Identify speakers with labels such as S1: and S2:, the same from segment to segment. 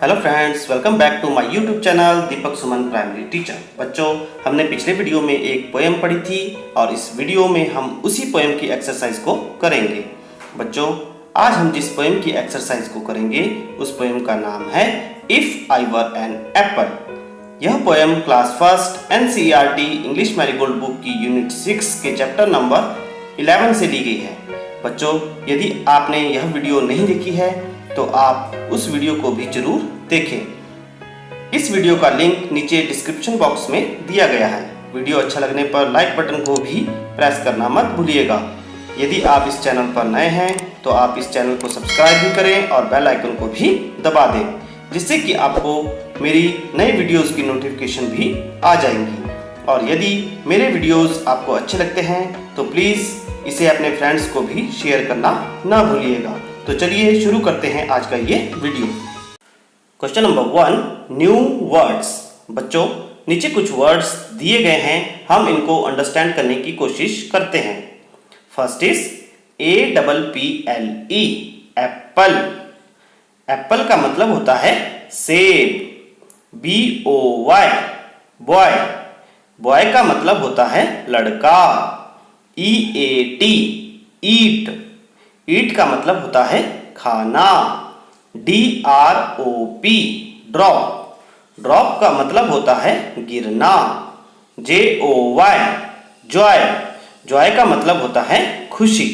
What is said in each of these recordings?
S1: Hello friends, welcome back to my YouTube channel Deepak Suman primary teacher. बच्चों, हमने पिछले video में एक पोएम पढ़ी थी और इस वीडियो में हम उसी पोएम की एक्सरसाइज को करेंगे। बच्चों, आज हम जिस पोएम की एक्सरसाइज को करेंगे उस पोएम का नाम है if I were an apple. यह poem class first NCERT English Marigold book की यूनिट 6 के चैप्टर नंबर 11 से ली गई है। बच्चों, यदि आपने यह वीडियो नहीं देखी है तो आप उस वीडियो को भी जरूर देखें। इस वीडियो का लिंक नीचे डिस्क्रिप्शन बॉक्स में दिया गया है। वीडियो अच्छा लगने पर लाइक बटन को भी प्रेस करना मत भूलिएगा। यदि आप इस चैनल पर नए हैं तो आप इस चैनल को सब्सक्राइब भी करें और बेल आइकन को भी दबा दें, जिससे कि आपको मेरी नई वीडियोस की नोटिफिकेशन भी आ जाएंगी। और यदि मेरे वीडियोस आपको अच्छे लगते हैं तो प्लीज़ इसे अपने फ्रेंड्स को भी शेयर करना ना भूलिएगा। तो चलिए शुरू करते हैं आज का ये video. Question number 1, new words. बच्चों, नीचे कुछ वर्ड्स दिए गए हैं, हम इनको अंडरस्टैंड करने की कोशिश करते हैं। First is APPLE, Apple. Apple का मतलब होता है सेब। BOY, boy. बॉय का मतलब होता है लड़का। EAT, ईट। ईट का मतलब होता है खाना। DROP, drop. ड्रॉप का मतलब होता है गिरना। JOY, Joy. जॉय का मतलब होता है खुशी।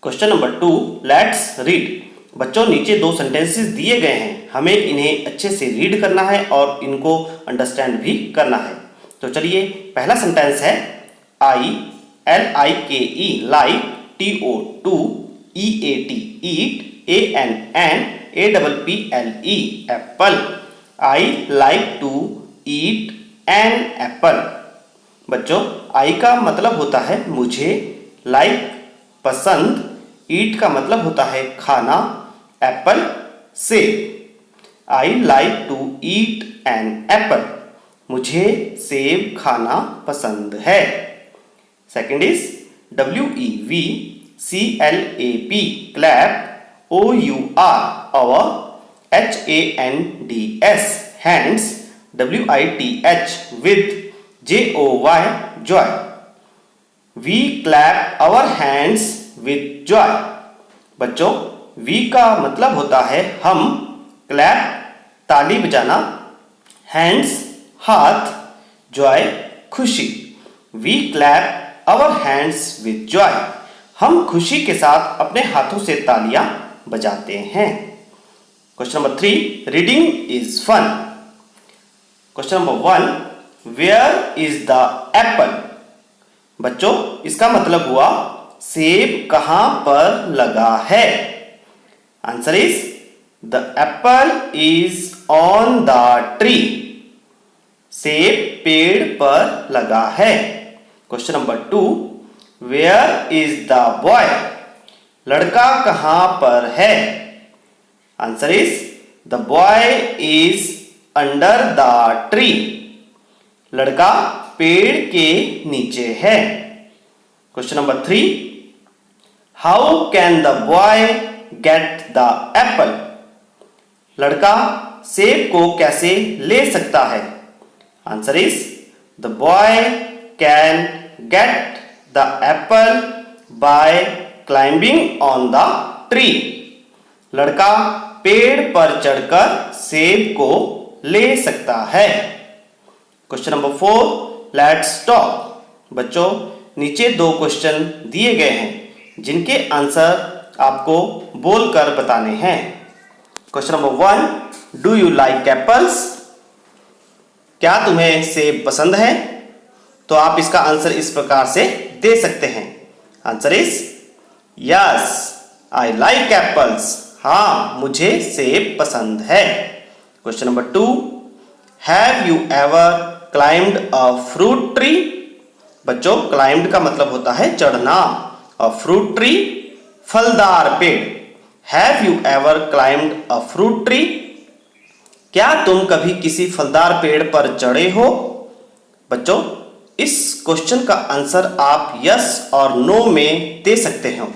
S1: Question number 2, let's read. बच्चों, नीचे 2 सेंटेंसेस दिए गए हैं, हमें इन्हें अच्छे से रीड करना है और इनको अंडरस्टैंड भी करना है। तो चलिए, पहला सेंटेंस है LIKE, like. TO2, EAT, eat. APPLE, Apple. I like to eat an apple। बच्चों, I का मतलब होता है मुझे, like पसंद, eat का मतलब होता है खाना, एप्पल सेब। I like to eat an apple, मुझे सेब खाना पसंद है। Second is WEVCLAP, clap। OUR, our। HANDS, hands। WITH, with। JOY, joy। We clap our hands with joy। बच्चों, V का मतलब होता है हम, clap ताली बजाना, hands हाथ, joy खुशी। We clap our hands with joy, हम खुशी के साथ अपने हाथों से तालियां बजाते हैं। Question number 3, reading is fun. Question number 1, where is the apple. बच्चों, इसका मतलब हुआ सेब कहां पर लगा है। Answer is the apple is on the tree, सेब पेड़ पर लगा है। Question number 2, where is the boy, लड़का कहां पर है। Answer is the boy is under the tree, लड़का पेड़ के नीचे है। Question number 3, how can the boy gate the apple, लड़का सेब को कैसे ले सकता है। Answer is the boy can get the apple by climbing on the tree, लड़का पेड़ पर चढ़कर सेब को ले सकता है। Question number 4, let's talk. बच्चों, नीचे 2 क्वेश्चन दिए गए हैं जिनके आंसर आपको बोलकर बताने हैं। Question number 1, do you like apples, क्या तुम्हें सेब पसंद है। तो आप इसका आंसर इस प्रकार से दे सकते हैं। Answer is yes I like apples, हाँ मुझे सेब पसंद है। Question number 2, have you ever climbed a fruit tree. बच्चों, क्लाइम्ड का मतलब होता है चढ़ना और फ्रूट ट्री फलदार पेड़। Have you ever climbed a fruit tree, क्या तुम कभी किसी फलदार पेड़ पर चढ़े हो। बच्चों, इस क्वेश्चन का आंसर आप यस और नो में दे सकते हो।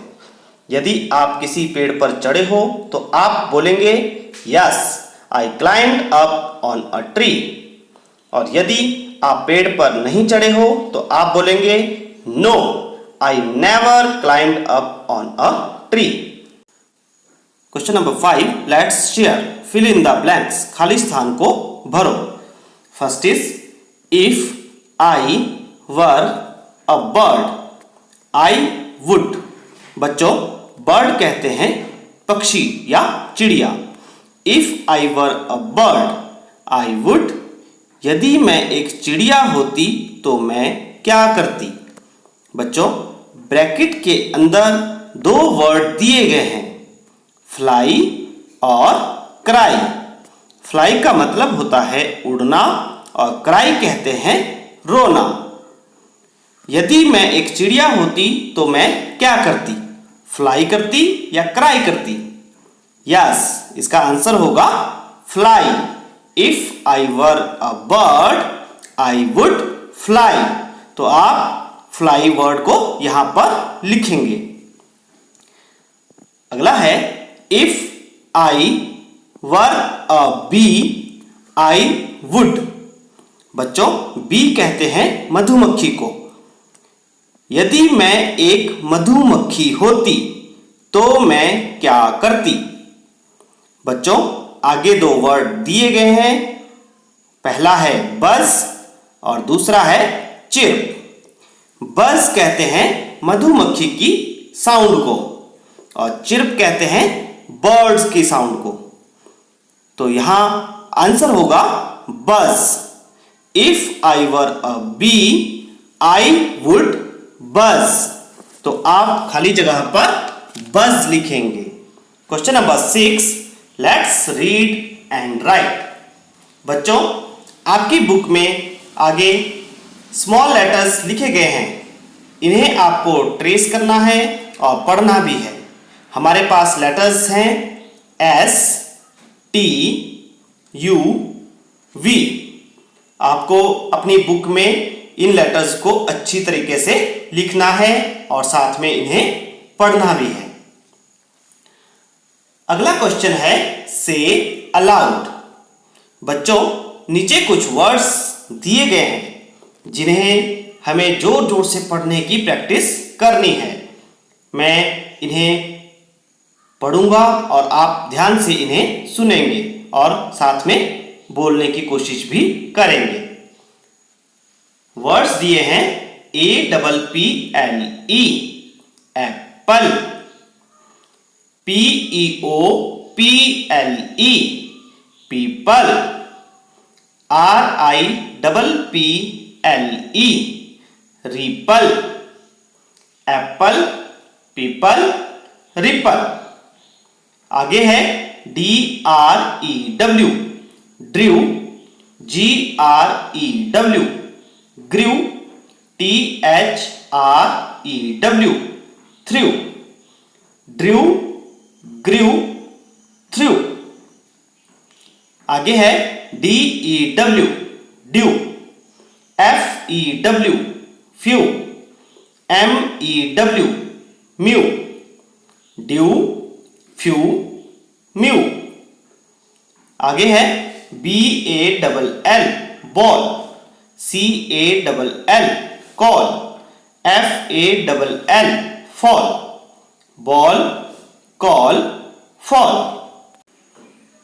S1: यदि आप किसी पेड़ पर चढ़े हो तो आप बोलेंगे yes I climbed up on a tree. और यदि आप पेड़ पर नहीं चढ़े हो तो आप बोलेंगे no I never climbed up on a tree. Question number 5, let's share fill in the blanks. खाली स्थान को भरो। First is if I were a bird I would. बच्चों बर्ड कहते हैं पक्षी या चिड़िया। If I were a bird I would, यदि मैं एक चिड़िया होती तो मैं क्या करती। बच्चों ब्रैकेट के अंदर दो वर्ड दिए गए हैं, फ्लाई और क्राई। फ्लाई का मतलब होता है उड़ना और क्राई कहते हैं रोना। यदि मैं एक चिड़िया होती तो मैं क्या करती, फ्लाई करती या क्राई करती। यस इसका आंसर होगा fly. If I were a bird I would fly. तो आप फ्लाई वर्ड को यहां पर लिखेंगे। अगला है if I were a bee I would. बच्चों बी कहते हैं मधुमक्खी को। यदि मैं एक मधुमक्खी होती तो मैं क्या करती। बच्चों आगे दो वर्ड दिए गए हैं, पहला है बज और दूसरा है चिर्प। बज कहते हैं मधुमक्खी की साउंड को और चिर्प कहते हैं बर्ड्स की साउंड को। तो यहां आंसर होगा buzz. If I were a bee I would buzz. तो आप खाली जगह पर बज लिखेंगे। Question number 6, let's read and write. बच्चों आपकी बुक में आगे स्मॉल लेटर्स लिखे गए हैं, इन्हें आपको ट्रेस करना है और पढ़ना भी है। हमारे पास लेटर्स हैं एस टी यू वी। आपको अपनी बुक में इन लेटर्स को अच्छी तरीके से लिखना है और साथ में इन्हें पढ़ना भी है। अगला क्वेश्चन है से अलाउड। बच्चों नीचे कुछ वर्ड्स दिए गए हैं जिन्हें हमें जोर जोर से पढ़ने की प्रैक्टिस करनी है। मैं इन्हें पढ़ूंगा और आप ध्यान से इन्हें सुनेंगे और साथ में बोलने की कोशिश भी करेंगे। वर्ड्स दिए हैं APPLE apple, PEOPLE people, RIPPLE ripple. Apple people ripple. आगे है DREW drew, GREW grew, THREW threw. Drew grew threw. आगे है DEW dew, FEW few, MEW mew. Dew few mew. आगे है BALL ball, CALL call, FALL fall. Ball call fall.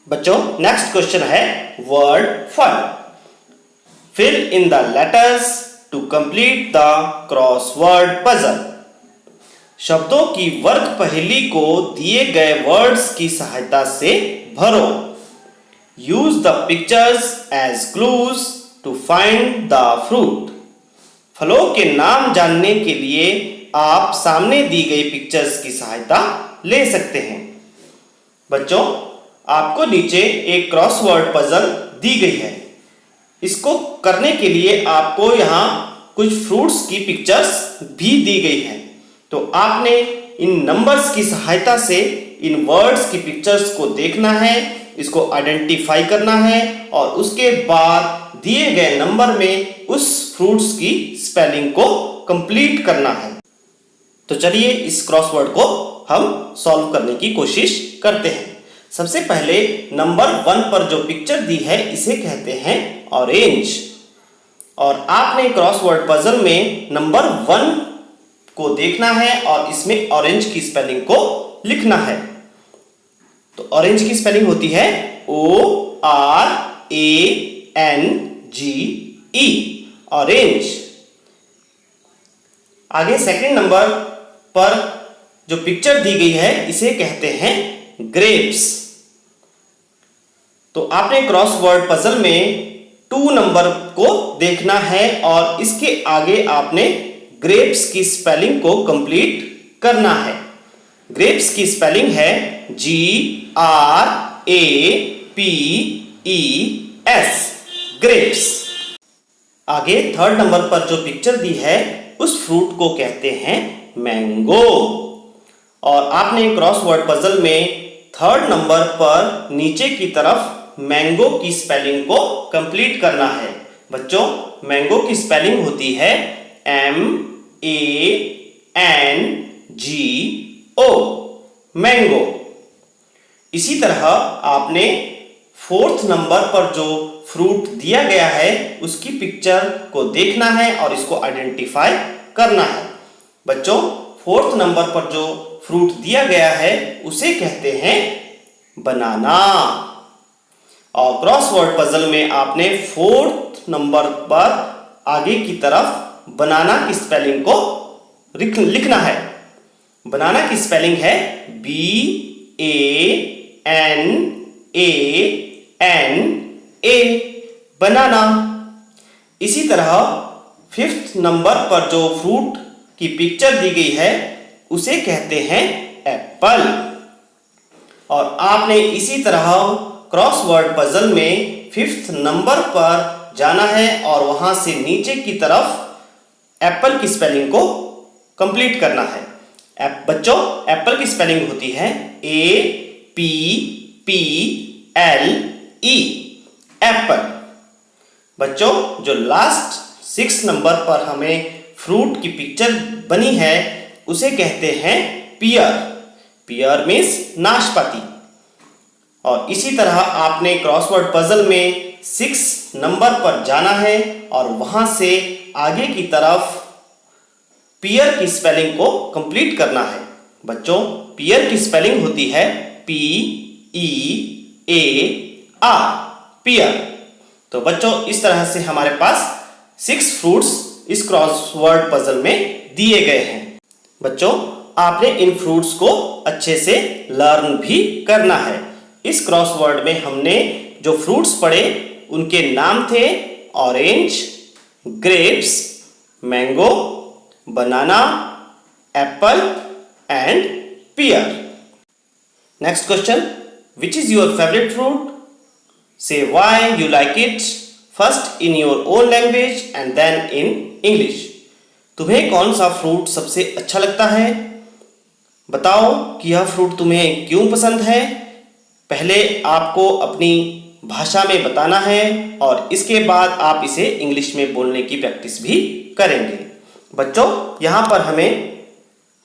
S1: बच्चों next question है word fun. Fill in the letters to complete the crossword puzzle. शब्दों की वर्ग पहेली को दिए गए वर्ड्स की सहायता से भरो। Use the pictures as clues to find the fruit. फलों के नाम जानने के लिए आप सामने दी गई पिक्चर्स की सहायता ले सकते हैं। बच्चों आपको नीचे एक क्रॉसवर्ड पजल दी गई है। इसको करने के लिए आपको यहाँ कुछ फ्रूट्स की पिक्चर्स भी दी गई है। तो आपने इन नंबर्स की सहायता से इन वर्ड्स की पिक्चर्स को देखना है, इसको आइडेंटिफाई करना है और उसके बाद दिए गए नंबर में उस फ्रूट्स की स्पेलिंग को कंप्लीट करना है। तो चलिए इस क्रॉसवर्ड को हम सॉल्व करने की कोशिश करते हैं। सबसे पहले नंबर 1 पर जो पिक्चर दी है इसे कहते हैं ऑरेंज। और आपने क्रॉसवर्ड पजल में नंबर 1 को देखना है और इसमें ऑरेंज की स्पेलिंग को लिखना है। तो ऑरेंज की स्पेलिंग होती है ORANGE, ऑरेंज। आगे सेकंड नंबर पर जो पिक्चर दी गई है इसे कहते हैं ग्रेप्स। तो आपने क्रॉसवर्ड पजल में 2 नंबर को देखना है और इसके आगे आपने ग्रेप्स की स्पेलिंग को कंप्लीट करना है। ग्रेप्स की स्पेलिंग है GRAPES, ग्रेप्स। आगे थर्ड नंबर पर जो पिक्चर दी है उस फ्रूट को कहते हैं मैंगो। और आपने क्रॉसवर्ड पजल में थर्ड नंबर पर नीचे की तरफ मैंगो की स्पेलिंग को कंप्लीट करना है। बच्चों, मैंगो की स्पेलिंग होती है MANGO, मैंगो। इसी तरह आपने फोर्थ नंबर पर जो फ्रूट दिया गया है उसकी पिक्चर को देखना है और इसको आइडेंटिफाई करना है। बच्चों, फोर्थ नंबर पर जो फ्रूट दिया गया है उसे कहते हैं बनाना। और क्रॉसवर्ड पजल में आपने फोर्थ नंबर पर आगे की तरफ बनाना की स्पेलिंग को लिखना है। बनाना की स्पेलिंग है BANANA, बनाना। इसी तरह फिफ्थ नंबर पर जो फ्रूट की पिक्चर दी गई है उसे कहते हैं एप्पल। और आपने इसी तरह क्रॉसवर्ड पजल में फिफ्थ नंबर पर जाना है और वहां से नीचे की तरफ एप्पल की स्पेलिंग को कंप्लीट करना है। बच्चों, एप्पल की स्पेलिंग होती है APPLE, एप्पल। बच्चों, जो लास्ट 6 नंबर पर हमें फ्रूट की पिक्चर बनी है उसे कहते हैं पियर। पियर मीन्स नाशपाती। और इसी तरह आपने क्रॉसवर्ड पजल में 6 नंबर पर जाना है और वहां से आगे की तरफ पियर की स्पेलिंग को कंप्लीट करना है। बच्चों, पियर की स्पेलिंग होती है PEAR, पियर। तो बच्चों, इस तरह से हमारे पास 6 फ्रूट्स इस क्रॉसवर्ड पजल में दिए गए हैं। बच्चों, आपने इन फ्रूट्स को अच्छे से लर्न भी करना है। इस क्रॉसवर्ड में हमने जो फ्रूट्स पढ़े उनके नाम थे orange, grapes, mango, banana, apple and pear. Next question, which is your favorite fruit? Say why you like it, first in your own language and then in English. तुम्हें कौन सा फ्रूट सबसे अच्छा लगता है? बताओ कि यह फ्रूट तुम्हें क्यों पसंद है। पहले आपको अपनी भाषा में बताना है और इसके बाद आप इसे इंग्लिश में बोलने की प्रैक्टिस भी करेंगे। बच्चों, यहाँ पर हमें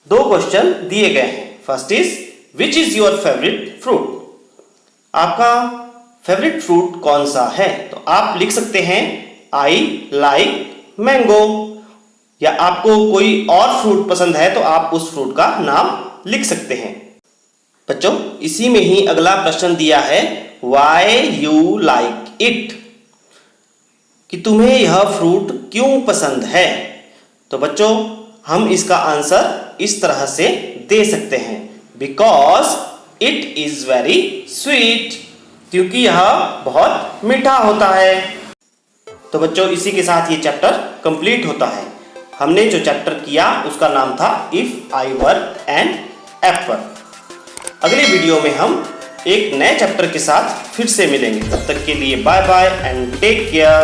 S1: 2 क्वेश्चन दिए गए हैं। First is which is your favourite fruit, आपका फेवरेट फ्रूट कौन सा है। तो आप लिख सकते हैं आई लाइक मैंगो, या आपको कोई और फ्रूट पसंद है तो आप उस फ्रूट का नाम लिख सकते हैं। बच्चों, इसी में ही अगला प्रश्न दिया है वाई यू लाइक इट, कि तुम्हें यह फ्रूट क्यों पसंद है। तो बच्चों, हम इसका आंसर इस तरह से दे सकते हैं because it is very sweet, क्योंकि यह बहुत मीठा होता है। तो बच्चों, इसी के साथ ये चैप्टर कंप्लीट होता है। हमने जो चैप्टर किया उसका नाम था if I were an Apple. अगले वीडियो में हम एक नए चैप्टर के साथ फिर से मिलेंगे। तब तक के लिए bye bye and take care.